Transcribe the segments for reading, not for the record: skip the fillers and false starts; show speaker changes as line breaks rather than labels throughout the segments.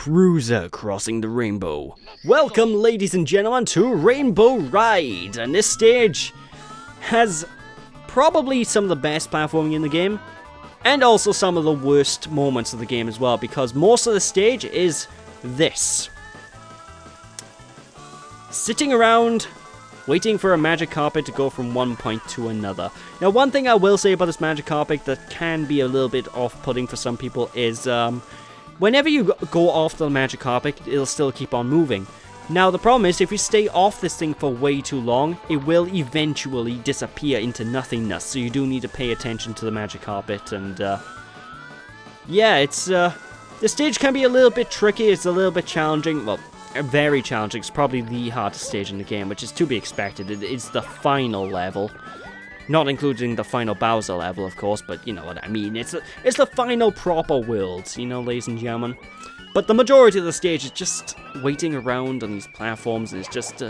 cruiser crossing the rainbow. Welcome, ladies and gentlemen, to Rainbow Ride, and this stage has probably some of the best platforming in the game, and also some of the worst moments of the game as well, because most of the stage is this. Sitting around, waiting for a magic carpet to go from one point to another. Now, one thing I will say about this magic carpet that can be a little bit off-putting for some people is, whenever you go off the magic carpet, it'll still keep on moving. Now, the problem is, if you stay off this thing for way too long, it will eventually disappear into nothingness, so you do need to pay attention to the magic carpet, and, yeah, it's, the stage can be a little bit tricky, it's a little bit challenging, well, very challenging. It's probably the hardest stage in the game, which is to be expected. It's the final level. Not including the final Bowser level, of course, but you know what I mean. It's the final proper world, you know, ladies and gentlemen. But the majority of the stage is just waiting around on these platforms, and it's just,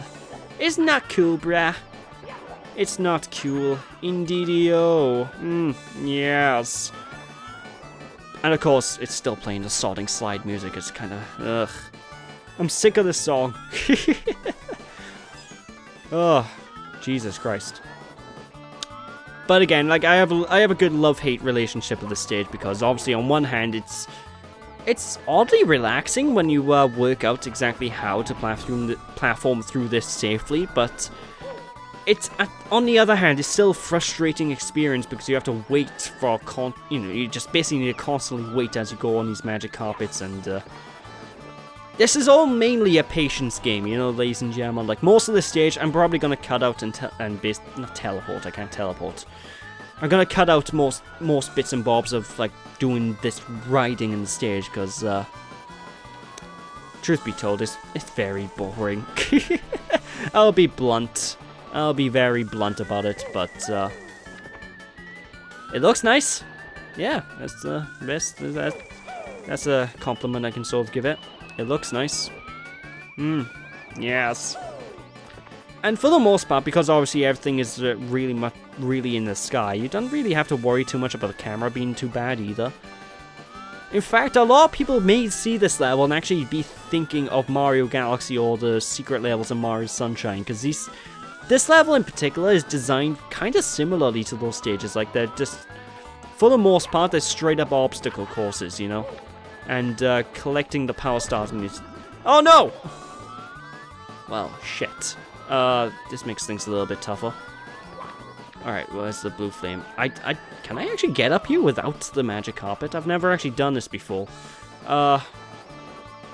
isn't that cool, brah? It's not cool. Indeedio. Yes. And of course, it's still playing the sodding slide music. It's kind of, ugh. I'm sick of this song. Oh, Jesus Christ. But again, like I have a good love-hate relationship with the stage, because obviously on one hand it's oddly relaxing when you work out exactly how to platform through this safely, but it's on the other hand it's still a frustrating experience because you have to wait for you just basically need to constantly wait as you go on these magic carpets, and this is all mainly a patience game, you know, ladies and gentlemen. Like, most of the stage, I'm probably going to cut out not teleport, I can't teleport. I'm going to cut out most bits and bobs of, like, doing this riding in the stage, because, truth be told, it's very boring. I'll be blunt. I'll be very blunt about it, but, it looks nice. Yeah, that's the best. That's a compliment I can sort of give it. It looks nice. Yes. And for the most part, because obviously everything is really in the sky, you don't really have to worry too much about the camera being too bad either. In fact, a lot of people may see this level and actually be thinking of Mario Galaxy or the secret levels in Mario Sunshine, because this level in particular is designed kind of similarly to those stages. Like, they're just, for the most part, they're straight up obstacle courses, you know? And collecting the power stars and oh no! Well, shit. This makes things a little bit tougher. Alright, where's the blue flame? Can I actually get up here without the magic carpet? I've never actually done this before. I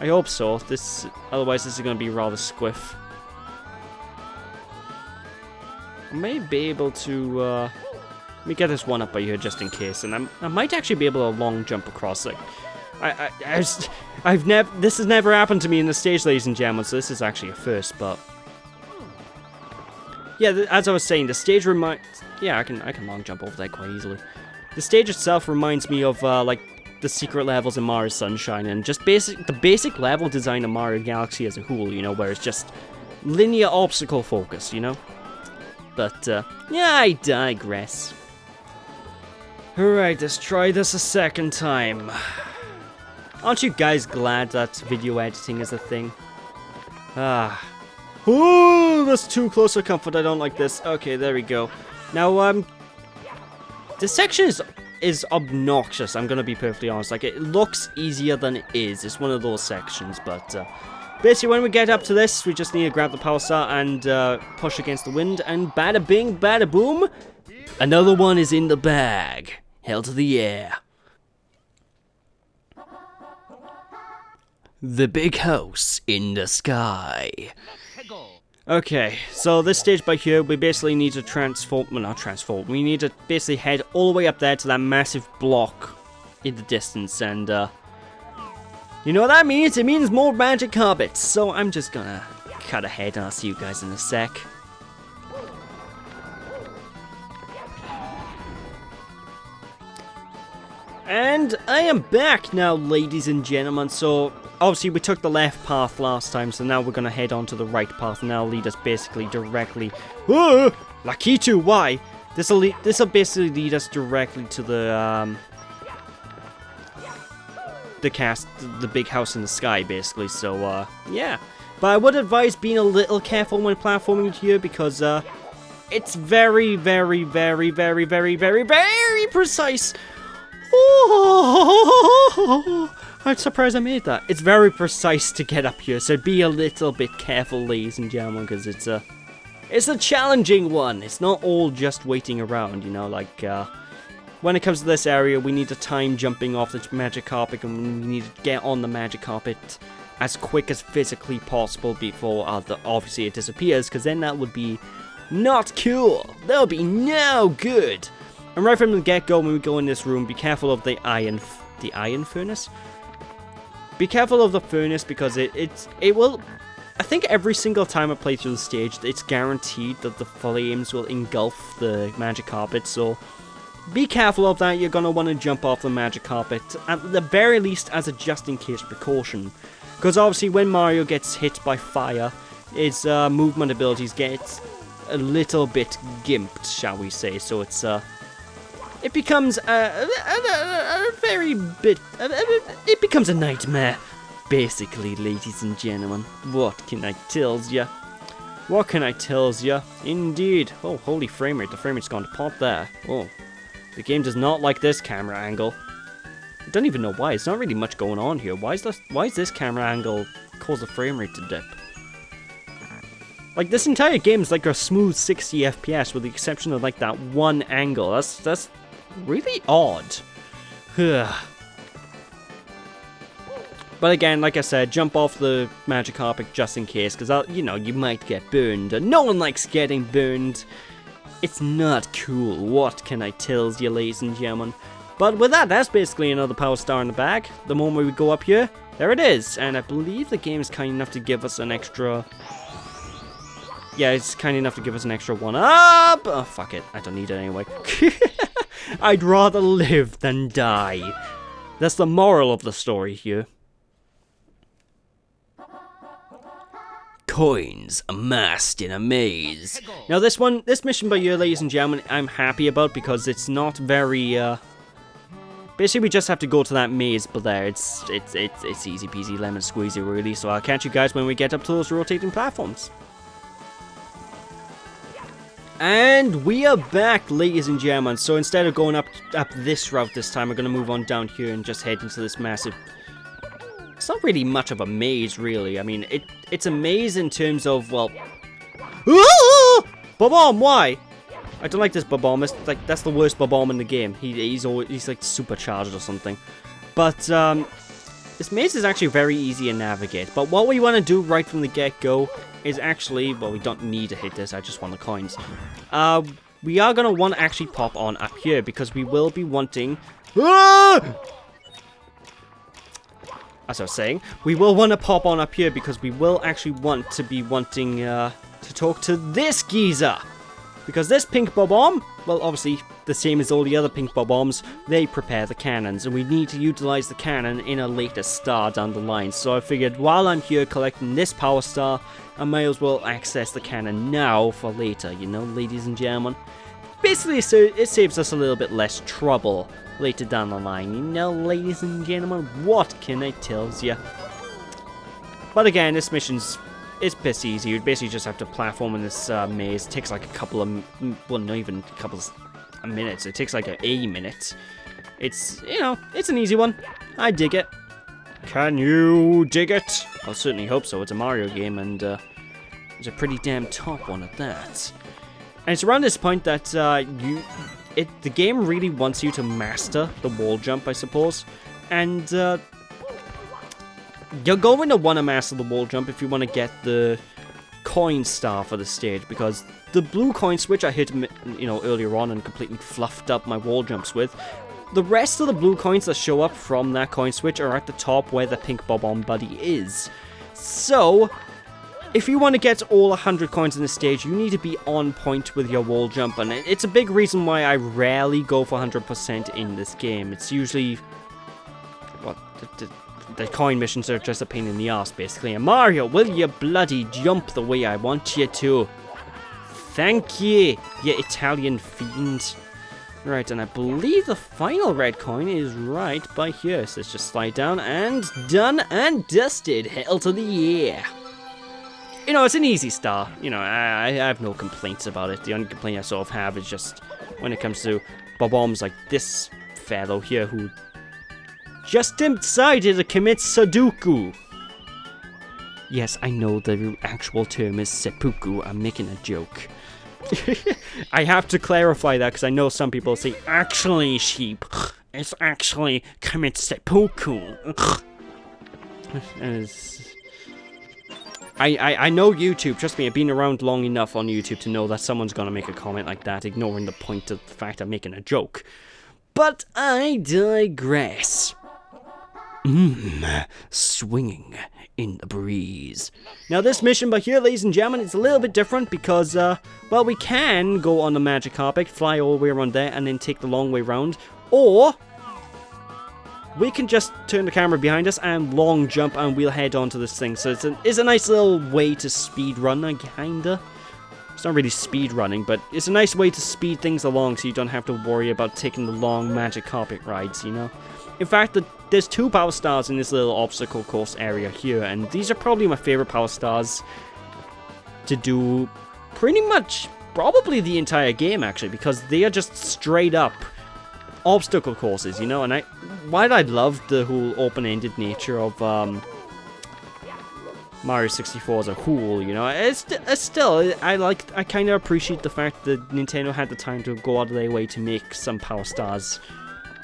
hope so. Otherwise this is gonna be rather squiff. I may be able to, let me get this one up by here just in case, and I might actually be able to long jump across, like, this has never happened to me in the stage, ladies and gentlemen, so this is actually a first, but yeah, as I was saying, the stage yeah, I can long jump over there quite easily. The stage itself reminds me of, like, the secret levels in Mario Sunshine, and just the basic level design of Mario Galaxy as a whole, you know, where it's just linear obstacle focus, you know? But, yeah, I digress. Alright, let's try this a second time. Aren't you guys glad that video editing is a thing? Oh, that's too close for comfort. I don't like this. Okay, there we go. Now, this section is obnoxious. I'm gonna be perfectly honest. Like, it looks easier than it is. It's one of those sections, but basically, when we get up to this, we just need to grab the power star and push against the wind, and bada bing, bada boom, another one is in the bag. Hell to the air. The big house in the sky. Okay, so this stage by here, we basically need to we need to basically head all the way up there to that massive block in the distance, and, you know what that means? It means more magic carpets, so I'm just gonna cut ahead and I'll see you guys in a sec. And I am back now, ladies and gentlemen. So obviously we took the left path last time, so now we're gonna head on to the right path, and that'll lead us basically directly. Lakitu, why? This'll basically lead us directly to the the big house in the sky, basically. So, yeah. But I would advise being a little careful when platforming here because, it's very, very, very, very, very, very, very precise. Oh, I'm surprised I made that. It's very precise to get up here, so be a little bit careful, ladies and gentlemen, because it's a challenging one. It's not all just waiting around, you know, like, when it comes to this area, we need to time jumping off the magic carpet, and we need to get on the magic carpet as quick as physically possible before, obviously, it disappears, because then that would be not cool. That would be no good. And right from the get-go, when we go in this room, be careful of the iron furnace. Be careful of the furnace because it will. I think every single time I play through the stage, it's guaranteed that the flames will engulf the magic carpet. So be careful of that. You're gonna want to jump off the magic carpet at the very least as a just-in-case precaution. Because obviously, when Mario gets hit by fire, his movement abilities get a little bit gimped, shall we say? So it's it becomes a very bit. It becomes a nightmare, basically, ladies and gentlemen. What can I tell ya? What can I tell ya? Indeed. Oh, holy frame rate! The frame rate's gone to pot there. Oh, the game does not like this camera angle. I don't even know why. It's not really much going on here. Why is this camera angle cause the frame rate to dip? Like, this entire game is like a smooth 60 FPS with the exception of like that one angle. That's really odd. But again, like I said, jump off the magic carpet just in case, because, you know, you might get burned. And no one likes getting burned. It's not cool. What can I tell you, ladies and gentlemen? But with that, that's basically another power star in the bag. The moment we go up here, there it is. And I believe the game is kind enough to give us an extra... Yeah, it's kind enough to give us an extra one up. Oh, fuck it. I don't need it anyway. I'd rather live than die. That's the moral of the story here. Coins amassed in a maze. Now this mission by you, ladies and gentlemen, I'm happy about because it's not very, basically we just have to go to that maze, but there, it's easy peasy lemon squeezy really, so I'll catch you guys when we get up to those rotating platforms. And we are back, ladies and gentlemen. So instead of going up this route this time, we're going to move on down here and just head into this massive... It's not really much of a maze, really. I mean, it's a maze in terms of, well... Bob-omb, why? I don't like this Bob-omb. It's like, that's the worst Bob-omb in the game. He's like supercharged or something. But, this maze is actually very easy to navigate. But what we want to do right from the get-go is actually, well, we don't need to hit this, I just want the coins. We are going to want to actually pop on up here, because we will be wanting... As I was saying, we will want to pop on up here, because we will actually want to be wanting to talk to this geezer. Because this pink Bob-omb, well, obviously, the same as all the other pink Bob-ombs, they prepare the cannons, and we need to utilize the cannon in a later star down the line. So I figured, while I'm here collecting this power star, I may as well access the cannon now for later, you know, ladies and gentlemen. Basically, so it saves us a little bit less trouble later down the line, you know, ladies and gentlemen. What can I tell ya? But again, this mission's... It's piss easy. You basically just have to platform in this maze. It takes like a couple of... Well, not even a couple of minutes. It takes like a minute. It's, you know, it's an easy one. I dig it. Can you dig it? I certainly hope so. It's a Mario game, and it's a pretty damn top one at that. And it's around this point that the game really wants you to master the wall jump, I suppose. And you're going to want to master the wall jump if you want to get the coin star for the stage, because the blue coin switch I hit, you know, earlier on and completely fluffed up my wall jumps with. The rest of the blue coins that show up from that coin switch are at the top where the pink Bob-omb buddy is. So, if you want to get all 100 coins in the stage, you need to be on point with your wall jump, and it's a big reason why I rarely go for 100% in this game. It's usually... Well, the coin missions are just a pain in the ass, basically. And Mario, will you bloody jump the way I want you to? Thank you, you Italian fiend. Right, and I believe the final red coin is right by here. So let's just slide down and done and dusted. Hell to the air. You know, it's an easy star. You know, I have no complaints about it. The only complaint I sort of have is just when it comes to bob-ombs like this fellow here who just decided to commit Sudoku. Yes, I know the actual term is seppuku. I'm making a joke. I have to clarify that because I know some people say, actually, sheep, it's actually commit seppuku. I know YouTube, trust me, I've been around long enough on YouTube to know that someone's gonna make a comment like that, ignoring the point of the fact I'm making a joke. But I digress. Swinging in the breeze. Now this mission by here, ladies and gentlemen, it's a little bit different because, well, we can go on the magic carpet, fly all the way around there, and then take the long way round, or we can just turn the camera behind us and long jump and we'll head onto this thing. So it's a nice little way to speed run, kinda. It's not really speed running, but it's a nice way to speed things along so you don't have to worry about taking the long magic carpet rides, you know? In fact, there's 2 power stars in this little obstacle course area here, and these are probably my favorite power stars to do pretty much probably the entire game, actually, because they are just straight up obstacle courses, you know? And while I love the whole open-ended nature of Mario 64 as a whole, you know, it's still, I kind of appreciate the fact that Nintendo had the time to go out of their way to make some power stars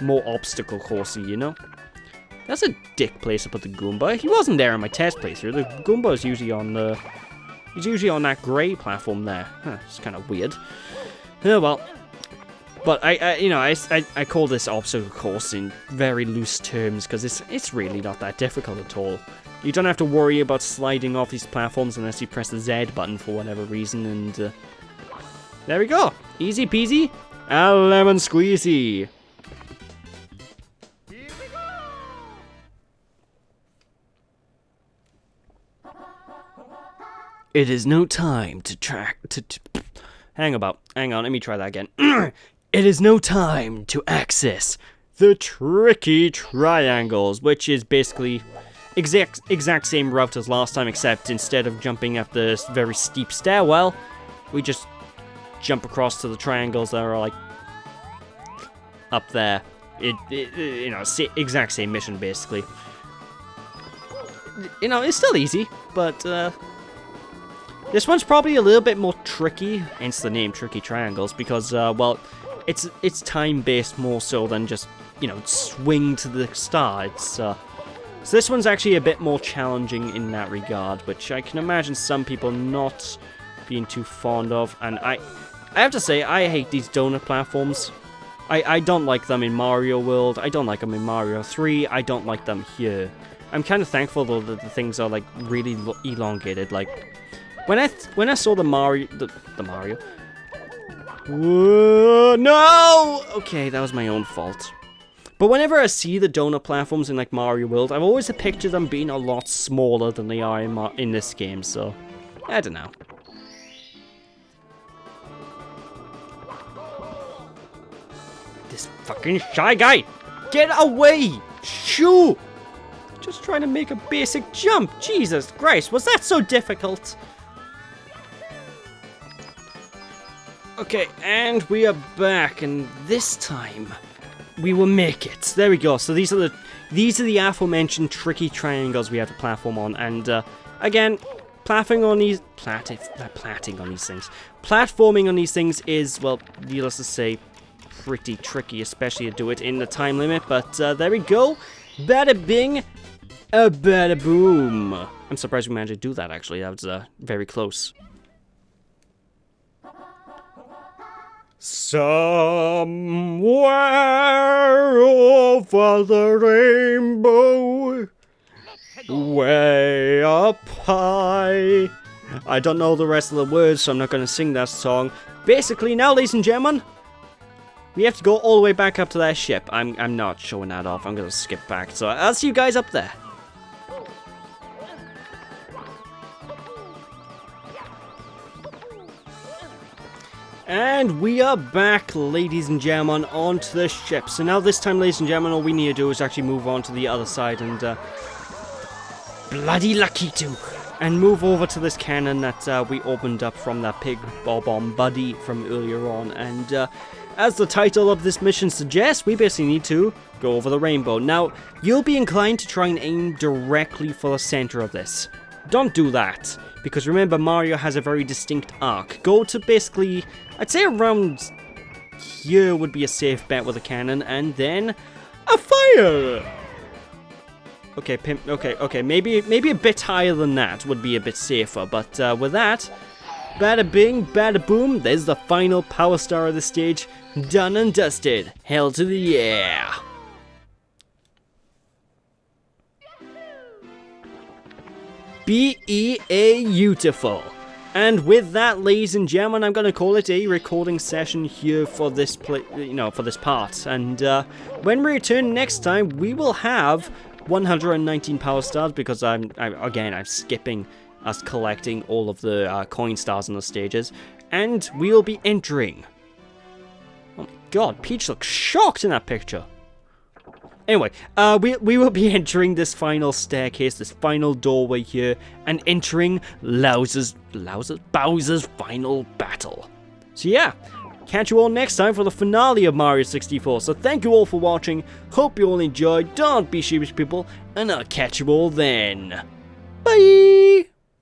more obstacle coursey, you know? That's a dick place to put the Goomba. He wasn't there in my test playthrough. The Goomba is usually on the... He's usually on that grey platform there. Huh, it's kind of weird. Oh, well. But I call this obstacle course in very loose terms because it's really not that difficult at all. You don't have to worry about sliding off these platforms unless you press the Z button for whatever reason, and there we go. Easy peasy, a lemon squeezy. It is no time to hang on, let me try that again. It is no time to access the tricky triangles, which is basically exact same route as last time, except instead of jumping up this very steep stairwell, we just jump across to the triangles that are like up there. You know, exact same mission basically. You know, it's still easy, but this one's probably a little bit more tricky, hence the name Tricky Triangles, because well, it's time-based more so than just, you know, swing to the star. So this one's actually a bit more challenging in that regard, which I can imagine some people not being too fond of. And I have to say, I hate these donut platforms. I don't like them in Mario World. I don't like them in Mario 3. I don't like them here. I'm kind of thankful though that the things are like really elongated. Like when I saw the Mario. Whoa, no! Okay, that was my own fault. But whenever I see the donut platforms in like Mario World, I've always pictured them being a lot smaller than they are in this game, so I don't know. This fucking Shy Guy! Get away! Shoo! Just trying to make a basic jump. Jesus Christ, was that so difficult? Okay, and we are back, and this time we will make it. There we go. So these are the aforementioned tricky triangles we have to platform on, and again, platforming on these things is, well, needless to say, pretty tricky, especially to do it in the time limit. But there we go. Bada bing, bada boom. I'm surprised we managed to do that. Actually, that was very close. Somewhere over the rainbow, way up high. I don't know the rest of the words, so I'm not going to sing that song. Basically, now, ladies and gentlemen, we have to go all the way back up to that ship. I'm not showing that off. I'm going to skip back. So I'll see you guys up there. And we are back, ladies and gentlemen, onto the ship. So now this time, ladies and gentlemen, all we need to do is actually move on to the other side and bloody Lakitu, and move over to this cannon that we opened up from that pig bomb buddy from earlier on. And as the title of this mission suggests, we basically need to go over the rainbow. Now, you'll be inclined to try and aim directly for the center of this. Don't do that, because remember, Mario has a very distinct arc. Go to basically, I'd say around here would be a safe bet with a cannon, and then a fire! Okay, okay, maybe a bit higher than that would be a bit safer, but with that, bada bing, bada boom, there's the final power star of the stage, done and dusted. Hell to the yeah! Beautiful. And with that, ladies and gentlemen, I'm gonna call it a recording session here for this for this part. And when we return next time, we will have 119 power stars, because I'm skipping us collecting all of the coin stars in the stages, and we'll be entering. Oh my god, Peach looks shocked in that picture. Anyway, we will be entering this final staircase, this final doorway here, and entering Bowser's final battle. So yeah, catch you all next time for the finale of Mario 64. So thank you all for watching, hope you all enjoyed, don't be sheepish people, and I'll catch you all then. Bye!